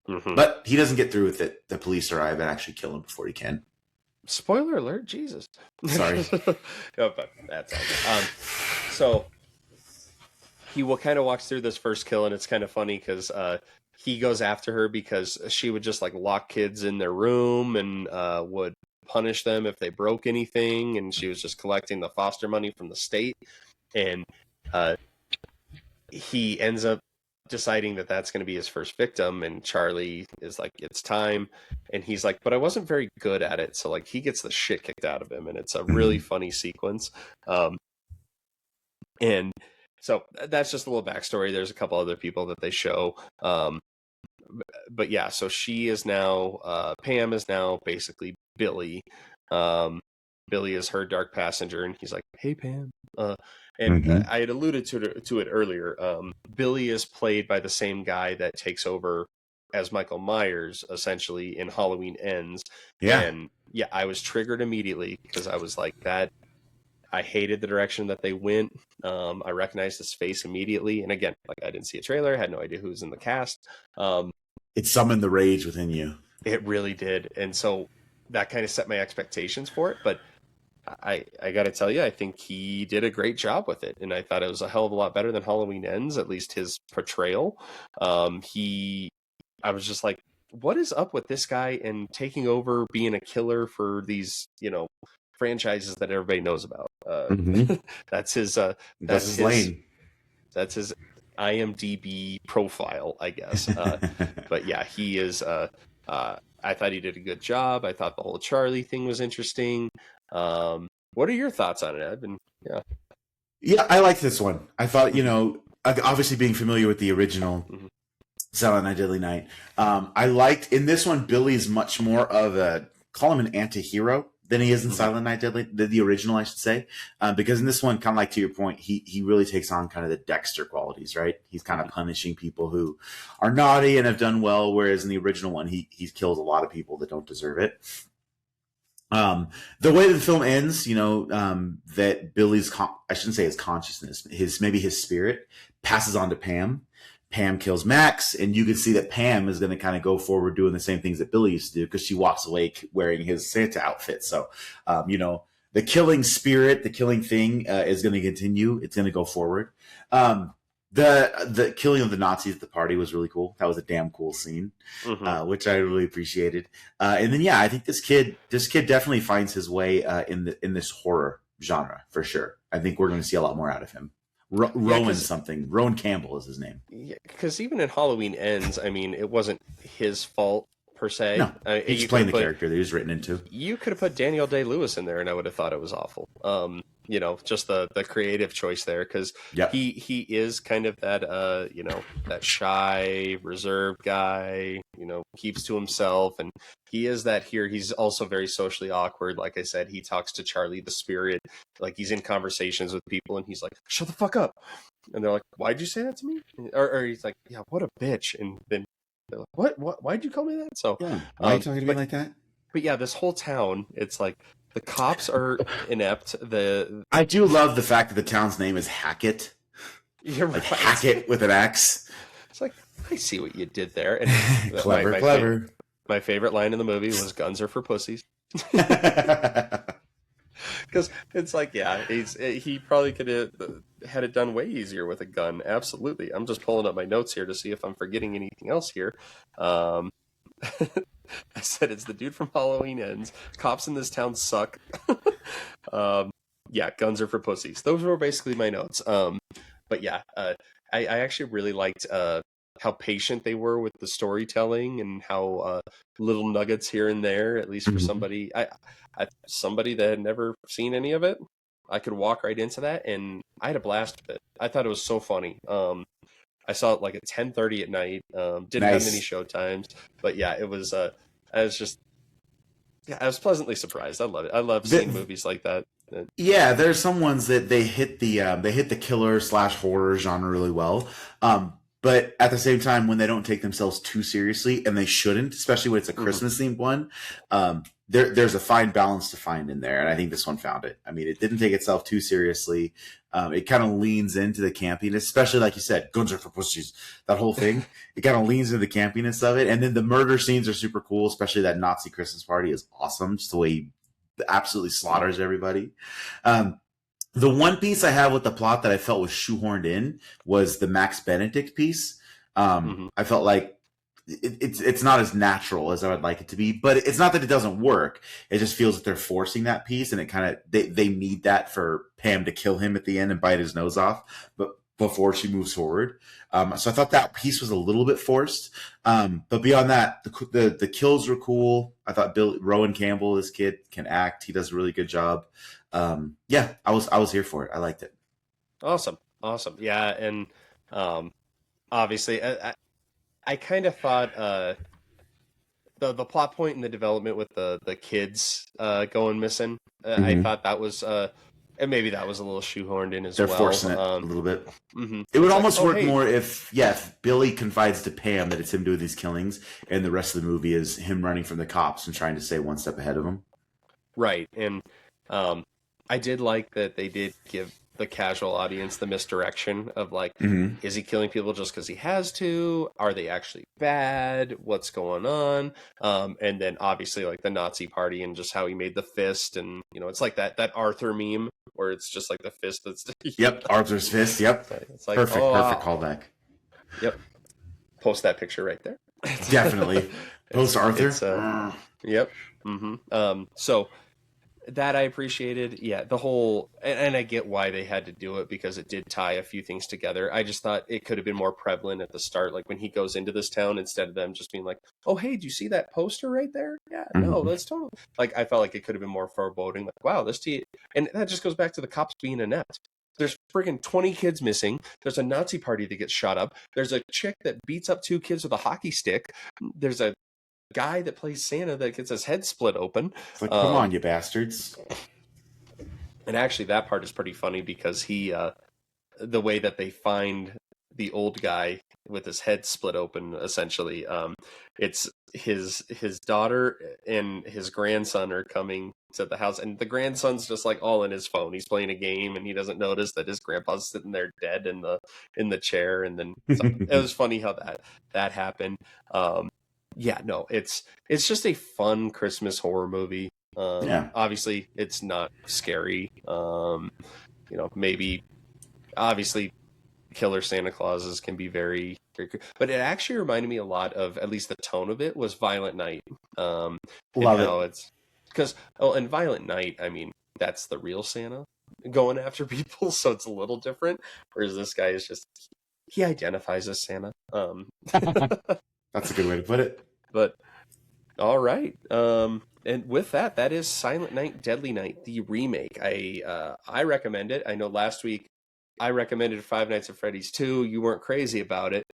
But he doesn't get through with it. The police arrive and actually kill him before he can. Spoiler alert, Jesus. Sorry. No, but that's all. So he kind of walks through this first kill, and it's kind of funny because he goes after her because she would just like lock kids in their room and would punish them if they broke anything, and she was just collecting the foster money from the state. And he ends up deciding that that's going to be his first victim, and Charlie is like, "It's time," and he's like, "But I wasn't very good at it," so like he gets the shit kicked out of him, and it's a really funny sequence. And so that's just a little backstory. There's a couple other people that they show, but yeah, so she is now Pam is now basically Billy. Billy is her dark passenger, and he's like, "Hey, Pam." I had alluded to it earlier. Billy is played by the same guy that takes over as Michael Myers, essentially, in Halloween Ends. Yeah. And yeah, I was triggered immediately because I was like, that. I hated the direction that they went. I recognized his face immediately. And again, like, I didn't see a trailer. I had no idea who was in the cast. It summoned the rage within you. It really did. And so that kind of set my expectations for it. But I got to tell you, I think he did a great job with it. And I thought it was a hell of a lot better than Halloween Ends, at least his portrayal. I was just like, what is up with this guy and taking over being a killer for these, franchises that everybody knows about? That's his lane. That's his IMDb profile, I guess. But yeah, he is, I thought he did a good job. I thought the whole Charlie thing was interesting. What are your thoughts on it, Ed? Yeah, I like this one. I thought, obviously being familiar with the original Silent Night, Deadly Night, I liked in this one, Billy's much more of call him an anti-hero than he is in Silent Night, Deadly, the original, I should say. Because in this one, kind of like to your point, he really takes on kind of the Dexter qualities, right? He's kind of punishing people who are naughty and have done well, whereas in the original one, he kills a lot of people that don't deserve it. The way that the film ends, that Billy's, I shouldn't say his consciousness, his spirit passes on to Pam. Pam kills Max, and you can see that Pam is going to kind of go forward doing the same things that Billy used to do because she walks away wearing his Santa outfit. So, the killing spirit, the killing thing is going to continue. It's going to go forward. The killing of the Nazis at the party was really cool. That was a damn cool scene, which I really appreciated. And then, I think this kid definitely finds his way in this horror genre for sure. I think we're going to see a lot more out of him. Rowan Campbell is his name. Yeah, because even in Halloween Ends, I mean, it wasn't his fault per se. No, he's playing the character that he was written into. You could have put Daniel Day-Lewis in there, and I would have thought it was awful. Just the creative choice there, because he is kind of that that shy, reserved guy. Keeps to himself, and he is that here. He's also very socially awkward. Like I said, he talks to Charlie the spirit, like he's in conversations with people, and he's like, "Shut the fuck up," and they're like, "Why'd you say that to me?" Or he's like, "Yeah, what a bitch," and then they're like, "What? Why'd you call me that?" So why are you talking to me like that? But yeah, this whole town, it's like the cops are inept. I do love the fact that the town's name is Hackett. You're like right. Hackett with an X. It's like, I see what you did there. And clever. My favorite line in the movie was "Guns are for pussies." Because it's like, he probably could have had it done way easier with a gun. Absolutely. I'm just pulling up my notes here to see if I'm forgetting anything else here. I said it's the dude from Halloween Ends. Cops in this town suck. Guns are for pussies. Those were basically my notes. I actually really liked how patient they were with the storytelling and how little nuggets here and there, at least for somebody that had never seen any of it, I could walk right into that, and I had a blast with it. I thought it was so funny. I saw it like at 10:30 at night. Didn't have many show times, but it was. I was pleasantly surprised. I love it. I love seeing movies like that. Yeah, there's some ones that they hit the killer / horror genre really well. But at the same time, when they don't take themselves too seriously, and they shouldn't, especially when it's a Christmas themed one, there's a fine balance to find in there, and I think this one found it. I mean, it didn't take itself too seriously. It kind of leans into the campiness, especially like you said, guns are for pussies. That whole thing, it kind of leans into the campiness of it, and then the murder scenes are super cool. Especially that Nazi Christmas party is awesome, just the way he absolutely slaughters everybody. The one piece I have with the plot that I felt was shoehorned in was the Max Benedict piece. I felt like it's not as natural as I would like it to be, but it's not that it doesn't work. It just feels that they're forcing that piece, and it kind of they need that for Pam to kill him at the end and bite his nose off, but before she moves forward. So I thought that piece was a little bit forced. But beyond that, the kills were cool. I thought Rowan Campbell, this kid, can act. He does a really good job. I was here for it. I liked it. Awesome. Yeah, and obviously, I kind of thought the plot point in the development with the kids going missing. I thought that was and maybe that was a little shoehorned in as well. They're forcing it a little bit. It would almost work more if Billy confides to Pam that it's him doing these killings, and the rest of the movie is him running from the cops and trying to stay one step ahead of them. Right, and I did like that they did give the casual audience the misdirection of like, is he killing people just because he has to? Are they actually bad? What's going on? And then obviously like the Nazi party and just how he made the fist, and it's like that Arthur meme where it's just like the fist that's Arthur's fist. It's like perfect callback. Post that picture right there. Definitely post Arthur. So that I appreciated. Yeah, the whole, and I get why they had to do it, because it did tie a few things together. I just thought it could have been more prevalent at the start, like when he goes into this town, instead of them just being like, oh, hey, do you see that poster right there? Yeah, no, that's totally, like, I felt like it could have been more foreboding, like, wow, and that just goes back to the cops being inept. There's friggin' 20 kids missing. There's a Nazi party that gets shot up. There's a chick that beats up 2 kids with a hockey stick. There's a guy that plays Santa that gets his head split open. It's like, come on, you bastards. And actually that part is pretty funny, because he the way that they find the old guy with his head split open, essentially, it's his daughter and his grandson are coming at the house, and the grandson's just like all in his phone. He's playing a game, and he doesn't notice that his grandpa's sitting there dead in the chair. And then it was funny how that happened. Yeah, no, it's just a fun Christmas horror movie. Obviously, it's not scary. Maybe obviously killer Santa Clauses can be very, very good, but it actually reminded me a lot of, at least the tone of it was Violent Night. Love it. It's because in Violent Night, I mean, that's the real Santa going after people, so it's a little different. Whereas this guy is just, he identifies as Santa. That's a good way to put it. But all right. And with that is Silent Night, Deadly Night, the remake. I recommend it. I know last week I recommended Five Nights at Freddy's 2. You weren't crazy about it.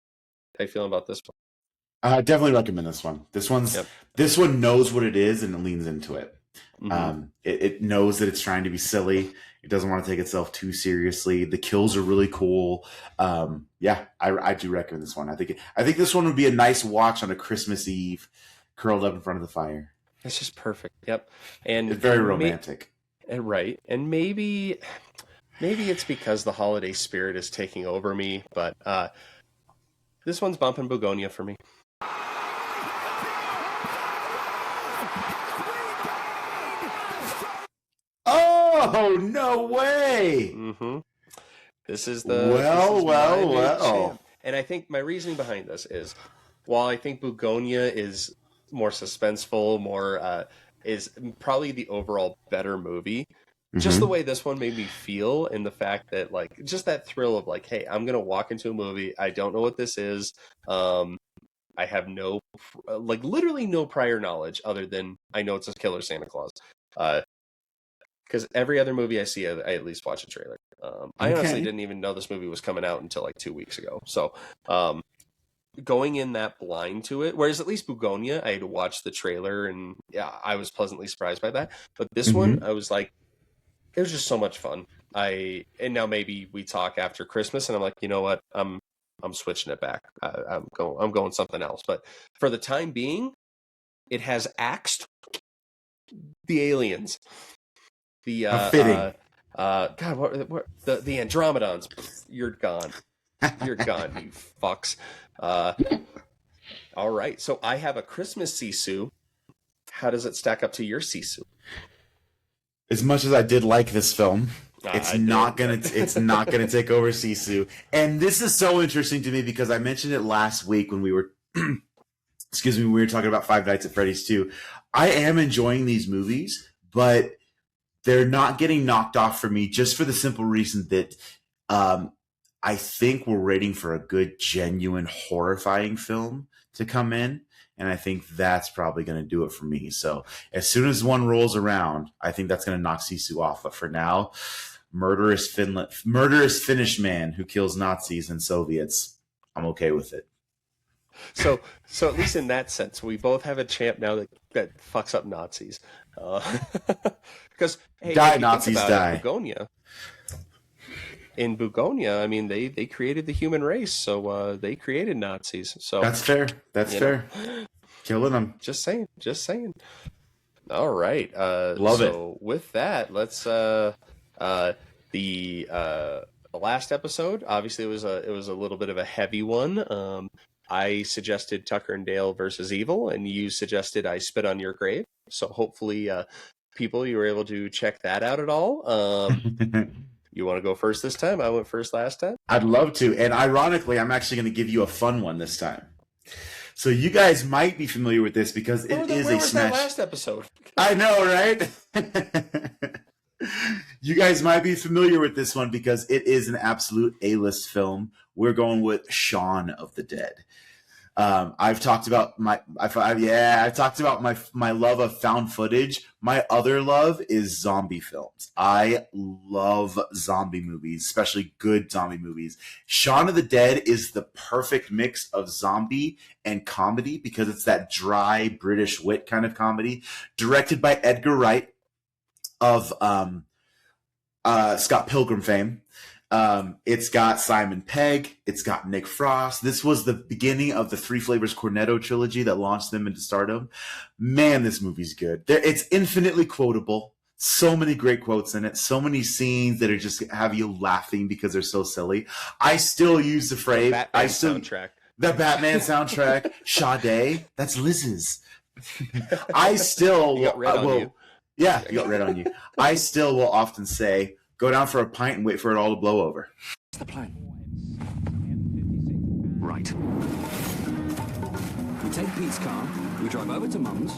How you feeling about this one? I definitely recommend this one. This one knows what it is and it leans into it. Mm-hmm. It knows that it's trying to be silly. It doesn't want to take itself too seriously. The kills are really cool. I do recommend this one. I think this one would be a nice watch on a Christmas Eve, curled up in front of the fire. It's just perfect. Yep, and it's very romantic. Right, and maybe it's because the holiday spirit is taking over me, but this one's bumping Begonia for me. Oh, no way! Mm-hmm. This is the well. And I think my reasoning behind this is, while I think Begonia is more suspenseful, is probably the overall better movie. Mm-hmm. Just the way this one made me feel, and the fact that, like, just that thrill of, like, hey, I'm gonna walk into a movie, I don't know what this is, I have literally no prior knowledge other than I know it's a killer Santa Claus. Because every other movie I see, I at least watch a trailer. I honestly didn't even know this movie was coming out until like 2 weeks ago. So going in that blind to it, whereas at least Begonia, I had to watch the trailer, and yeah, I was pleasantly surprised by that. But this one, I was like, it was just so much fun. And now maybe we talk after Christmas, and I'm like, you know what, I'm switching it back. I'm going something else. But for the time being, it has axed the aliens. The fitting. God, what the Andromedons? You're gone. You're gone, you fucks. All right, so I have a Christmas Sisu. How does it stack up to your Sisu? As much as I did like this film, it's not gonna take over Sisu. And this is so interesting to me because I mentioned it last week when we were we were talking about Five Nights at Freddy's 2. I am enjoying these movies, but they're not getting knocked off for me just for the simple reason that I think we're waiting for a good, genuine, horrifying film to come in. And I think that's probably going to do it for me. So as soon as one rolls around, I think that's going to knock Sisu off. But for now, murderous Finnish man who kills Nazis and Soviets, I'm okay with it. So at least in that sense, we both have a champ now that fucks up Nazis. Because hey, die Nazis die. In Begonia, I mean, they created the human race, so they created Nazis. So that's fair. That's fair. Killing them. Just saying. All right. Love it. So with that, let's the last episode. Obviously, it was a little bit of a heavy one. I suggested Tucker and Dale versus Evil, and you suggested I Spit on Your Grave. So hopefully, people, you were able to check that out at all. You want to go first this time? I went first last time. I'd love to. And ironically, I'm actually going to give you a fun one this time. So you guys might be familiar with this because it is a smash. That last episode? I know, right? You guys might be familiar with this one because it is an absolute A-list film. We're going with Shaun of the Dead. I've talked about my love of found footage. My other love is zombie films. I love zombie movies, especially good zombie movies. Shaun of the Dead is the perfect mix of zombie and comedy because it's that dry British wit kind of comedy. Directed by Edgar Wright of Scott Pilgrim fame. It's got Simon Pegg. It's got Nick Frost. This was the beginning of the Three Flavors Cornetto trilogy that launched them into stardom. Man, this movie's good. It's infinitely quotable. So many great quotes in it. So many scenes that are just have you laughing because they're so silly. I still use the phrase. Soundtrack. The Batman soundtrack. Sade. That's Liz's. I still You got red on you. Yeah, you got red on you. I still will often say, go down for a pint and wait for it all to blow over. What's the plan? Right. We take Pete's car, we drive over to Mum's,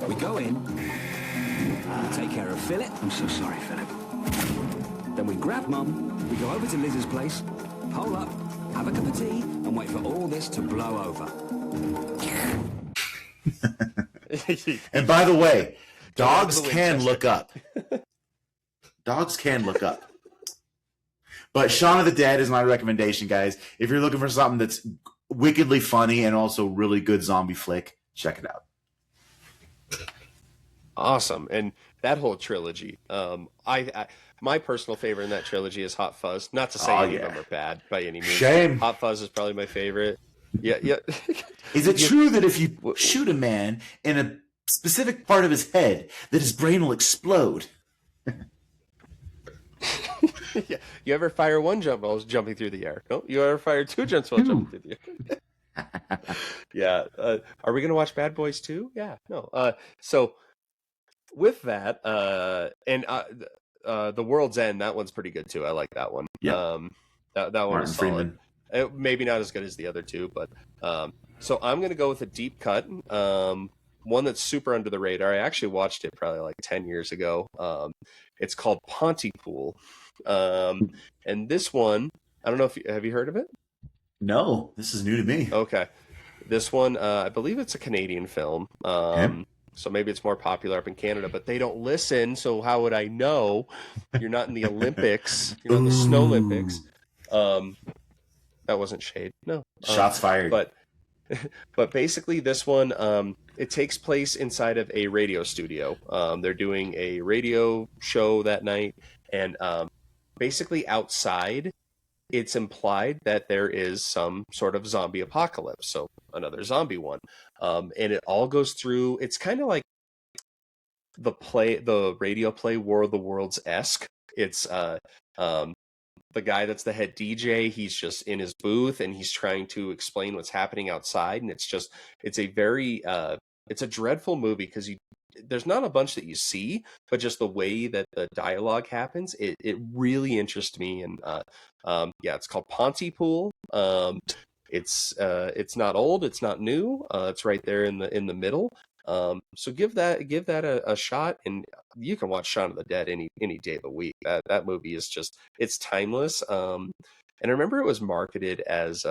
we go in, we take care of Philip. I'm so sorry, Philip. Then we grab Mum, we go over to Liz's place, hole up, have a cup of tea, and wait for all this to blow over. And by the way, dogs can look up. Dogs can look up. But Shaun of the Dead is my recommendation, guys. If you're looking for something that's wickedly funny and also really good zombie flick, check it out. Awesome. And that whole trilogy, my personal favorite in that trilogy is Hot Fuzz. Not to say any of them are bad by any means. Shame. Hot Fuzz is probably my favorite. Yeah. Is it true that if you shoot a man in a specific part of his head, that his brain will explode? Yeah. You ever fire one jump while jumping through the air? No. You ever fire two jumps while jumping through the air? Yeah. Are we going to watch Bad Boys 2? Yeah. No. So with that, and The World's End, that one's pretty good too. I like that one. Yeah. That one Martin was solid. Freeman. Maybe not as good as the other two, but so I'm going to go with a deep cut. One that's super under the radar. I actually watched it probably like 10 years ago. It's called Pontypool. And this one, I don't know if have you heard of it? No, this is new to me. Okay. This one, I believe it's a Canadian film. So maybe it's more popular up in Canada, but they don't listen. So how would I know? You're not in the Olympics. You're not in the Snow Olympics. That wasn't shade. No. Shots fired. But basically this one, it takes place inside of a radio studio. They're doing a radio show that night, and basically outside, it's implied that there is some sort of zombie apocalypse. So another zombie one. And it all goes through, it's kind of like the radio play War of the Worlds-esque. It's the guy that's the head DJ, he's just in his booth and he's trying to explain what's happening outside. And it's a very, it's a dreadful movie because there's not a bunch that you see, but just the way that the dialogue happens, it really interests me. And yeah, it's called Pontypool. It's not old, it's not new. It's right there in the middle. So give that a shot, and you can watch Shaun of the Dead any day of the week. That movie is just, it's timeless. And I remember it was marketed as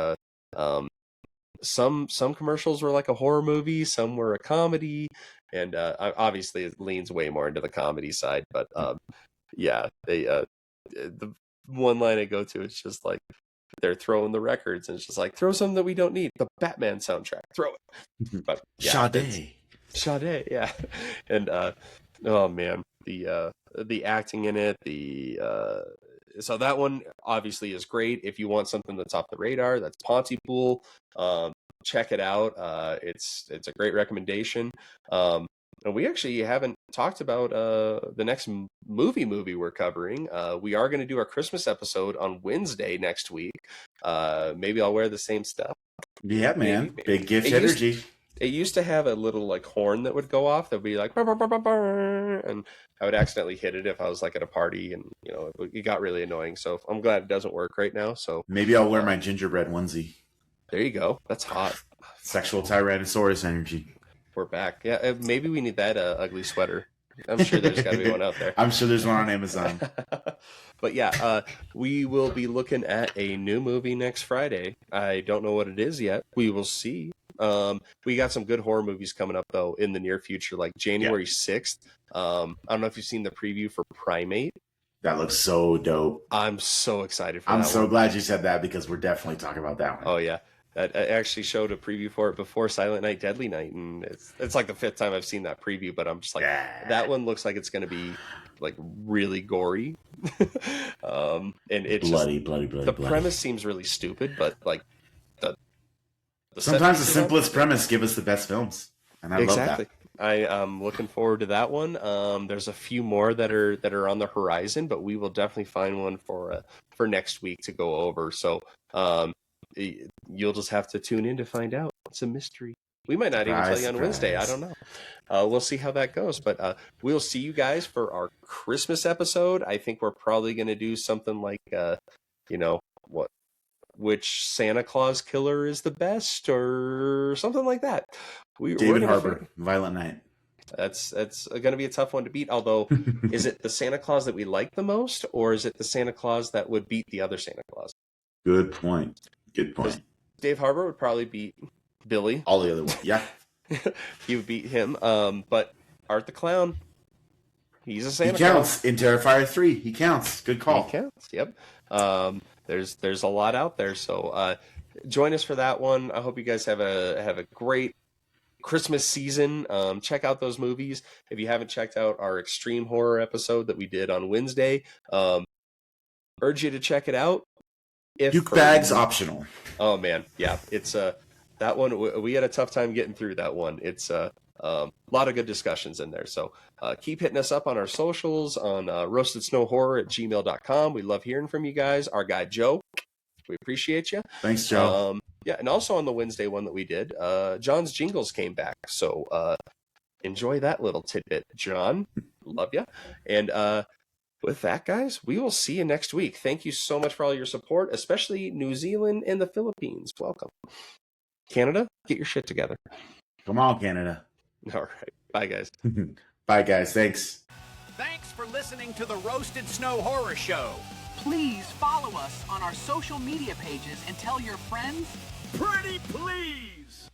some commercials were like a horror movie, some were a comedy, and obviously it leans way more into the comedy side. But yeah, the one line I go to, it's just like they're throwing the records, and it's just like, throw something that we don't need. The Batman soundtrack, throw it. But yeah, Sade, yeah. And oh man, the acting in it, so that one obviously is great. If you want something that's off the radar, that's Pontypool. Check it out. It's a great recommendation. And we actually haven't talked about the next movie we're covering. We are going to do our Christmas episode on Wednesday next week. Maybe I'll wear the same stuff. Yeah, man. Maybe. Big gift energy. It used to have a little like horn that would go off that would be like, "Burr, burr, burr, burr, burr," and I would accidentally hit it if I was like at a party, and it got really annoying. So I'm glad it doesn't work right now. So maybe I'll wear my gingerbread onesie. There you go. That's hot. Sexual Tyrannosaurus energy. We're back. Yeah, maybe we need that ugly sweater. I'm sure there's got to be one out there. I'm sure there's one on Amazon. But yeah, we will be looking at a new movie next Friday. I don't know what it is yet. We will see. We got some good horror movies coming up, though, in the near future, like January 6th. I don't know if you've seen the preview for Primate. That looks so dope. I'm so excited for that. I'm so glad you said that, because we're definitely talking about that one. Oh, yeah. I actually showed a preview for it before Silent Night, Deadly Night, and it's like the 5th time I've seen that preview, but I'm just like, that one looks like it's going to be like really gory. And it's bloody. The premise seems really stupid, but like the sometimes the simplest premise give us the best films, and I love that. I am looking forward to that one. There's a few more that are on the horizon, but we will definitely find one for next week to go over. So you'll just have to tune in to find out. It's a mystery. We might not even tell you on Wednesday. I don't know. We'll see how that goes. But we'll see you guys for our Christmas episode. I think we're probably going to do something like, which Santa Claus killer is the best, or something like that. David Harbour, Violent Night. That's going to be a tough one to beat. Although, is it the Santa Claus that we like the most, or is it the Santa Claus that would beat the other Santa Claus? Good point. Dave Harbour would probably beat Billy. All the other ones, yeah. He would beat him. But Art the Clown, he's a Santa Claus. He counts in Terrifier 3. He counts. Good call. He counts. Yep. There's a lot out there. So join us for that one. I hope you guys have a great Christmas season. Check out those movies. If you haven't checked out our extreme horror episode that we did on Wednesday, urge you to check it out. Duke bags optional. Oh man, yeah, it's that one. We had a tough time getting through that one. It's a lot of good discussions in there. So keep hitting us up on our socials on roastedsnowhorror@gmail.com. We love hearing from you guys. Our guy Joe, we appreciate you. Thanks, Joe. Yeah, and also on the Wednesday one that we did, John's Jingles came back. So enjoy that little tidbit, John. Love you. And with that, guys, we will see you next week. Thank you so much for all your support, especially New Zealand and the Philippines. Welcome. Canada, get your shit together. Come on, Canada. All right. Bye, guys. Bye, guys. Thanks. Thanks for listening to the Roasted Snow Horror Show. Please follow us on our social media pages and tell your friends, Pretty please!